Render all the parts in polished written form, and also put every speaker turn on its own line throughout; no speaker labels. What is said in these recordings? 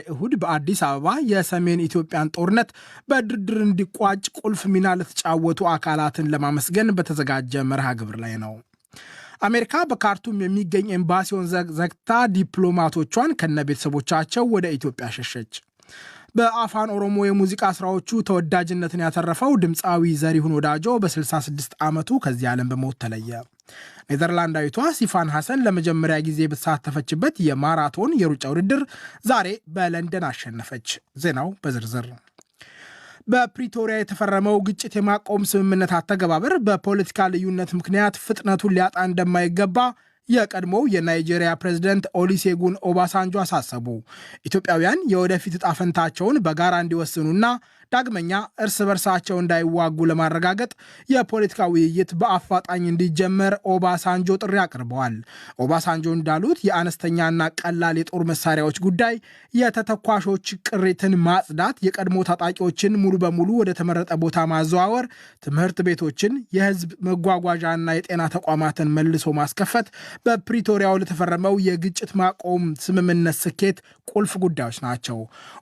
እሁድ በአዲስ አበባ የሰሜን ኢትዮጵያን ጦርነት በድርድር እንዲቋጭ ቁልፍ ሚና ለተጫወቱ አካላትን ለማመስገን በተዘጋጀ መርሃ ግብር ላይ ነው። አሜሪካ በካርቱም የሚገኝ ኤምባሲውን ዘግታ ዲፕሎማቶቿን ከነቤተሰቦቻቸው ወደ ኢትዮጵያ ሸሸች። በአፋን ኦሮሞ የሙዚቃ ስራዎቹ ተወዳጅነትን ያተረፈው ድምፃዊ ዘሪሁን ወዳጆ በ66 ዓመቱ ከዚህ ዓለም በሞት ተለየ። ኔዘርላንዳዊቷ ሲፋን ሐሰን ለመጀመሪያ ጊዜ በተሳተፈችበት የማራቶን የሩጫ ውድድር ዛሬ በለንደን አሸነፈች። ዜናው በዝርዝር። በፕሪቶሪያ የተፈረመው ግጭት የማቆም ስምምነት አተገባበር በፖለቲካ ልዩነት ምክንያት ፍጥነቱን ሊያጣ እንደማይገባ የቀድሞው የናይጄሪያ ፕሬዝደንት ኦሉሴጉን ኦባሳንጆ አሳሰቡ። ኢትዮጵያውያን የወደፊት ዕጣ ፈንታቸውን በጋራ እንዲወስኑና ዳግመኛ እርስ በርሳቸው እንዳይዋጉ ለማረጋገጥ የፖለቲካ ውይይት በአፋጣኝ እንዲጀመር ኦባሳንጆ ጥሪ አቅርበዋል። ኦባሳንጆ እንዳሉት የአነስተኛና ቀላል የጦር መሳሪያዎች ጉዳይ፣ የተተኳሾች ቅሪትን ማጽዳት፣ የቀድሞ ታጣቂዎችን ሙሉ በሙሉ ወደ ተመረጠ ቦታ ማዘዋወር፣ ትምህርት ቤቶችን፣ የህዝብ መጓጓዣና የጤና ተቋማትን መልሶ ማስከፈት በፕሪቶሪያው ለተፈረመው የግጭት ማቆም ስምምነት ስኬት ቁልፍ ጉዳዮች ናቸው።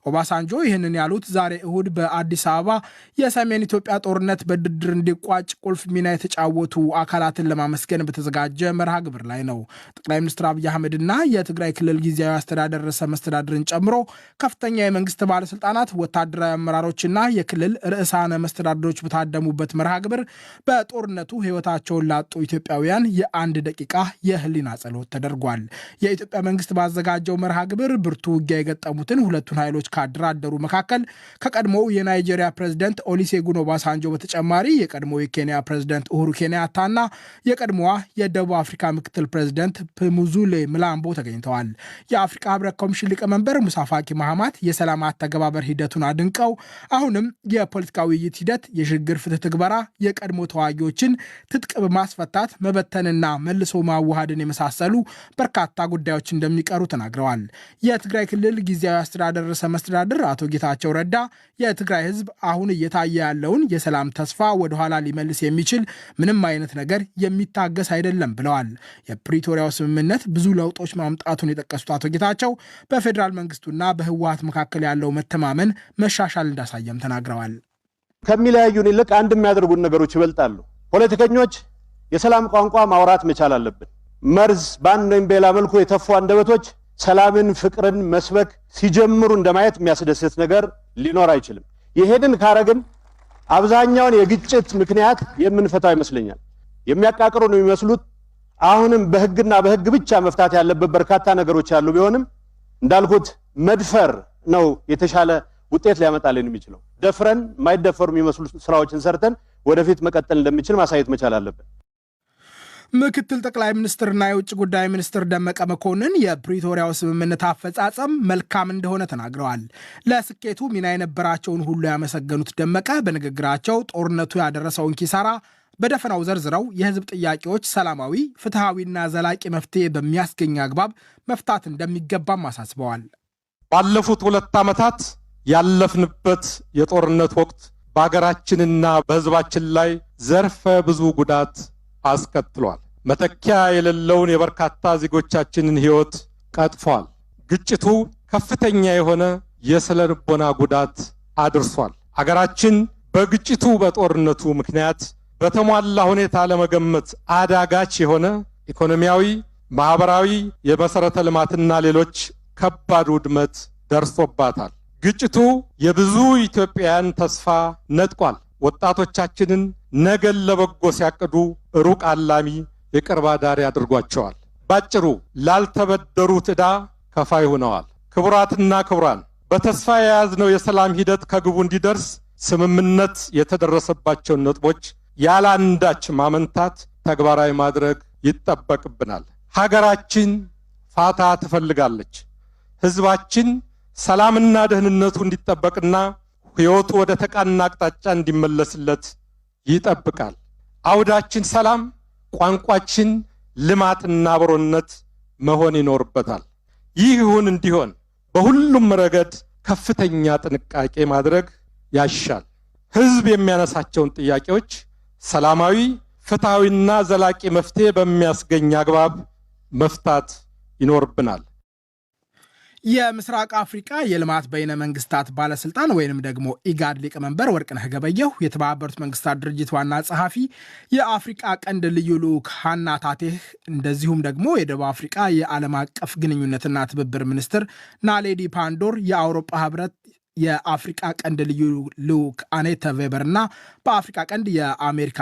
ኦባሳንጆ ይህንን ያሉት ዛሬ እሁድ በአዲስ አበባ የሰሜን ኢትዮጵያ ጦርነት በድርድር እንዲቋጭ ቁልፍ ሚና የተጫወቱ አካላትን ለማመስገን በተዘጋጀ መርሃ ግብር ላይ ነው። ጠቅላይ ሚኒስትር አብይ አህመድና የትግራይ ክልል ጊዜያዊ አስተዳደር ርዕሰ መስተዳድርን ጨምሮ ከፍተኛ የመንግስት ባለስልጣናት፣ ወታደራዊ አመራሮችና የክልል ርዕሳነ መስተዳድሮች በታደሙበት መርሃ ግብር በጦርነቱ ህይወታቸውን ላጡ ኢትዮጵያውያን የአንድ ደቂቃ የህሊና ጸሎት ተደርጓል። የኢትዮጵያ መንግስት ባዘጋጀው መርሃ ግብር ብርቱ ውጊያ የገጠሙትን ሁለቱን ኃይሎች ካደራደሩ መካከል ከቀድሞው የናይጄሪያ ፕሬዝደንት ኦሉሴጉን ኦባሳንጆ በተጨማሪ የቀድሞው የኬንያ ፕሬዝደንት ኡሁሩ ኬንያታና የቀድሞዋ የደቡብ አፍሪካ ምክትል ፕሬዝደንት ፕሙዙሌ ምላምቦ ተገኝተዋል። የአፍሪካ ህብረት ኮሚሽን ሊቀመንበር ሙሳ ፋቂ ማህማት የሰላም አተገባበር ሂደቱን አድንቀው አሁንም የፖለቲካ ውይይት ሂደት፣ የሽግግር ፍትህ ትግበራ፣ የቀድሞ ተዋጊዎችን ትጥቅ በማስፈታት መበተንና መልሶ ማዋሃድን የመሳሰሉ በርካታ ጉዳዮች እንደሚቀሩ ተናግረዋል። የትግራይ ክልል ጊዜያዊ አስተዳደር ርዕሰ መስተዳድር አቶ ጌታቸው ረዳ የትግራይ ህዝብ አሁን እየታየ ያለውን የሰላም ተስፋ ወደኋላ ሊመልስ የሚችል ምንም አይነት ነገር የሚታገስ አይደለም ብለዋል። የፕሪቶሪያው ስምምነት ብዙ ለውጦች ማምጣቱን የጠቀሱት አቶ ጌታቸው በፌዴራል መንግስቱና በህወሓት መካከል ያለው መተማመን መሻሻል እንዳሳየም ተናግረዋል።
ከሚለያዩን ይልቅ አንድ የሚያደርጉን ነገሮች ይበልጣሉ። ፖለቲከኞች የሰላም ቋንቋ ማውራት መቻል አለብን። መርዝ በአንድ ወይም በሌላ መልኩ የተፉ አንደበቶች ሰላምን፣ ፍቅርን መስበክ ሲጀምሩ እንደማየት የሚያስደስት ነገር ሊኖር አይችልም። ይሄንን ካረግን አብዛኛውን የግጭት ምክንያት የምንፈታው ይመስለኛል። የሚያቃቅሩ ነው የሚመስሉት። አሁንም በህግና በህግ ብቻ መፍታት ያለበት በርካታ ነገሮች ያሉ ቢሆንም እንዳልኩት መድፈር ነው የተሻለ ውጤት ሊያመጣልን የሚችለው። ደፍረን የማይደፈሩ የሚመስሉ ስራዎችን ሰርተን ወደፊት መቀጠል እንደሚችል ማሳየት መቻል አለብን።
ምክትል ጠቅላይ ሚኒስትርና የውጭ ጉዳይ ሚኒስትር ደመቀ መኮንን የፕሪቶሪያው ስምምነት አፈጻጸም መልካም እንደሆነ ተናግረዋል። ለስኬቱ ሚና የነበራቸውን ሁሉ ያመሰገኑት ደመቀ በንግግራቸው ጦርነቱ ያደረሰውን ኪሳራ በደፈናው ዘርዝረው የህዝብ ጥያቄዎች ሰላማዊ፣ ፍትሐዊና ዘላቂ መፍትሄ በሚያስገኝ አግባብ መፍታት እንደሚገባም አሳስበዋል።
ባለፉት 2 ዓመታት ያለፍንበት የጦርነት ወቅት በሀገራችንና በህዝባችን ላይ ዘርፈ ብዙ ጉዳት አስከትሏል። መተኪያ የሌለውን የበርካታ ዜጎቻችንን ህይወት ቀጥፏል። ግጭቱ ከፍተኛ የሆነ የስነ ልቦና ጉዳት አድርሷል። አገራችን በግጭቱ በጦርነቱ ምክንያት በተሟላ ሁኔታ ለመገመት አዳጋች የሆነ ኢኮኖሚያዊ፣ ማህበራዊ፣ የመሰረተ ልማትና ሌሎች ከባድ ውድመት ደርሶባታል። ግጭቱ የብዙ ኢትዮጵያውያን ተስፋ ነጥቋል። ወጣቶቻችንን ነገን ለበጎ ሲያቅዱ ሩቅ አላሚ የቅርብ አዳሪ አድርጓቸዋል። ባጭሩ ላልተበደሩት ዕዳ ከፋይ ሆነዋል። ክቡራትና ክቡራን፣ በተስፋ የያዝነው የሰላም ሂደት ከግቡ እንዲደርስ ስምምነት የተደረሰባቸውን ነጥቦች ያለ አንዳች ማመንታት ተግባራዊ ማድረግ ይጠበቅብናል። ሀገራችን ፋታ ትፈልጋለች። ህዝባችን ሰላምና ደህንነቱ እንዲጠበቅና ሕይወቱ ወደ ተቃና አቅጣጫ እንዲመለስለት ይጠብቃል። አውዳችን ሰላም፣ ቋንቋችን ልማትና አብሮነት መሆን ይኖርበታል። ይሁን እንዲሆን በሁሉም ረገድ ከፍተኛ ጥንቃቄ ማድረግ ያሻል። ህዝብ የሚያነሳቸውን ጥያቄዎች ሰላማዊ፣ ፍትሐዊና ዘላቂ መፍትሄ በሚያስገኝ አግባብ መፍታት ይኖርብናል።
የምስራቅ አፍሪካ የልማት በይነ መንግስታት ባለስልጣን ወይንም ደግሞ ኢጋድ ሊቀመንበር ወርቅነህ ገበየሁ የተባበሩት መንግስታት ድርጅት ዋና ጸሐፊ የአፍሪቃ ቀንድ ልዩ ልዑክ ሃና ታቴህ እንደዚሁም ደግሞ የደቡብ አፍሪቃ የዓለም አቀፍ ግንኙነትና ትብብር ሚኒስትር ናሌዲ ፓንዶር የአውሮፓ ህብረት የአፍሪቃ ቀንድ ልዩ ልዑክ አኔተ ቬበር እና በአፍሪቃ ቀንድ የአሜሪካ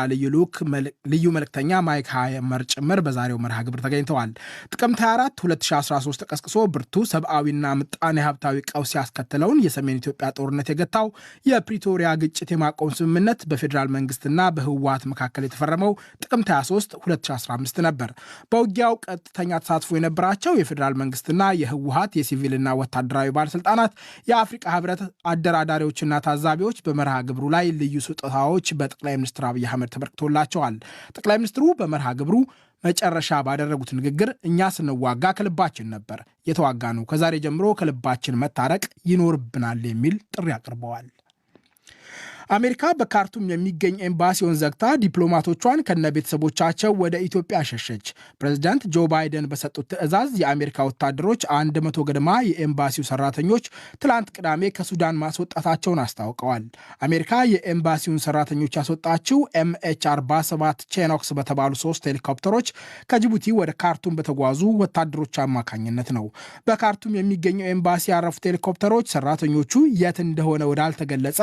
ልዩ መልእክተኛ ማይክ ሃመር ጭምር በዛሬው መርሃ ግብር ተገኝተዋል። ጥቅምት 24 2013 ተቀስቅሶ ብርቱ ሰብአዊና ምጣኔ ሀብታዊ ቀውስ ያስከተለውን የሰሜን ኢትዮጵያ ጦርነት የገታው የፕሪቶሪያ ግጭት የማቆም ስምምነት በፌዴራል መንግስትና በህወሓት መካከል የተፈረመው ጥቅምት 23 2015 ነበር። በውጊያው ቀጥተኛ ተሳትፎ የነበራቸው የፌዴራል መንግስትና የህወሓት የሲቪልና ወታደራዊ ባለስልጣናት የአፍሪቃ ህብረት አደራዳሪዎችና ታዛቢዎች በመርሃ ግብሩ ላይ ልዩ ስጦታዎች በጠቅላይ ሚኒስትር አብይ አህመድ ተበርክቶላቸዋል። ጠቅላይ ሚኒስትሩ በመርሃ ግብሩ መጨረሻ ባደረጉት ንግግር እኛ ስንዋጋ ከልባችን ነበር የተዋጋነው፣ ከዛሬ ጀምሮ ከልባችን መታረቅ ይኖርብናል የሚል ጥሪ አቅርበዋል። አሜሪካ በካርቱም የሚገኝ ኤምባሲውን ዘግታ ዲፕሎማቶቿን ከነ ቤተሰቦቻቸው ወደ ኢትዮጵያ ሸሸች። ፕሬዚዳንት ጆ ባይደን በሰጡት ትዕዛዝ የአሜሪካ ወታደሮች 100 ገደማ የኤምባሲው ሰራተኞች ትላንት ቅዳሜ ከሱዳን ማስወጣታቸውን አስታውቀዋል። አሜሪካ የኤምባሲውን ሰራተኞች ያስወጣችው MH-47 ቼኖክስ በተባሉ 3 ሄሊኮፕተሮች ከጅቡቲ ወደ ካርቱም በተጓዙ ወታደሮች አማካኝነት ነው። በካርቱም የሚገኘው ኤምባሲ ያረፉት ሄሊኮፕተሮች ሰራተኞቹ የት እንደሆነ ወዳልተገለጸ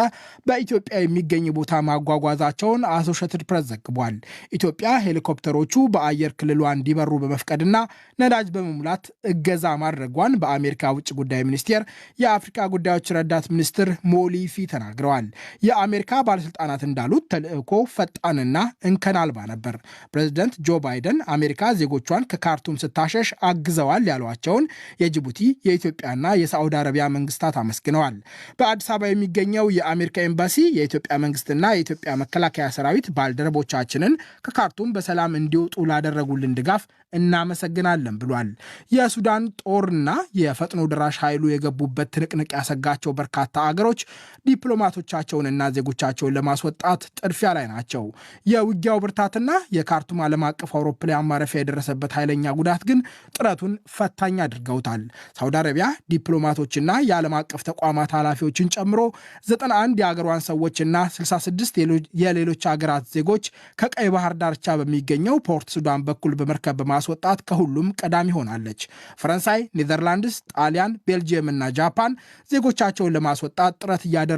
በኢትዮጵያ የሚገኝ ቦታ ማጓጓዛቸውን አሶሺየትድ ፕሬስ ዘግቧል። ኢትዮጵያ ሄሊኮፕተሮቹ በአየር ክልሏ እንዲበሩ በመፍቀድና ነዳጅ በመሙላት እገዛ ማድረጓን በአሜሪካ ውጭ ጉዳይ ሚኒስቴር የአፍሪካ ጉዳዮች ረዳት ሚኒስትር ሞሊፊ ተናግረዋል። የአሜሪካ ባለስልጣናት እንዳሉት ተልዕኮ ፈጣንና እንከን አልባ ነበር። ፕሬዚደንት ጆ ባይደን አሜሪካ ዜጎቿን ከካርቱም ስታሸሽ አግዘዋል ያሏቸውን የጅቡቲ የኢትዮጵያና የሳዑዲ አረቢያ መንግስታት አመስግነዋል። በአዲስ አበባ የሚገኘው የአሜሪካ ኤምባሲ የኢትዮጵያ መንግስትና የኢትዮጵያ መከላከያ ሰራዊት ባልደረቦቻችንን ከካርቱም በሰላም እንዲወጡ ላደረጉልን ድጋፍ እናመሰግናለን ብሏል። የሱዳን ጦርና የፈጥኖ ደራሽ ኃይሉ የገቡበት ትንቅንቅ ያሰጋቸው በርካታ አገሮች ዲፕሎማቶቻቸውንና ዜጎቻቸውን ለማስወጣት ጥድፊያ ላይ ናቸው። የውጊያው ብርታትና የካርቱም ዓለም አቀፍ አውሮፕላን ማረፊያ የደረሰበት ኃይለኛ ጉዳት ግን ጥረቱን ፈታኝ አድርገውታል። ሳውዲ አረቢያ ዲፕሎማቶችና የዓለም አቀፍ ተቋማት ኃላፊዎችን ጨምሮ 91 የአገሯን ሰዎችና 66 የሌሎች አገራት ዜጎች ከቀይ ባህር ዳርቻ በሚገኘው ፖርት ሱዳን በኩል በመርከብ በማስወጣት ከሁሉም ቀዳሚ ሆናለች። ፈረንሳይ፣ ኔዘርላንድስ፣ ጣሊያን፣ ቤልጂየም እና ጃፓን ዜጎቻቸውን ለማስወጣት ጥረት እያደረጉ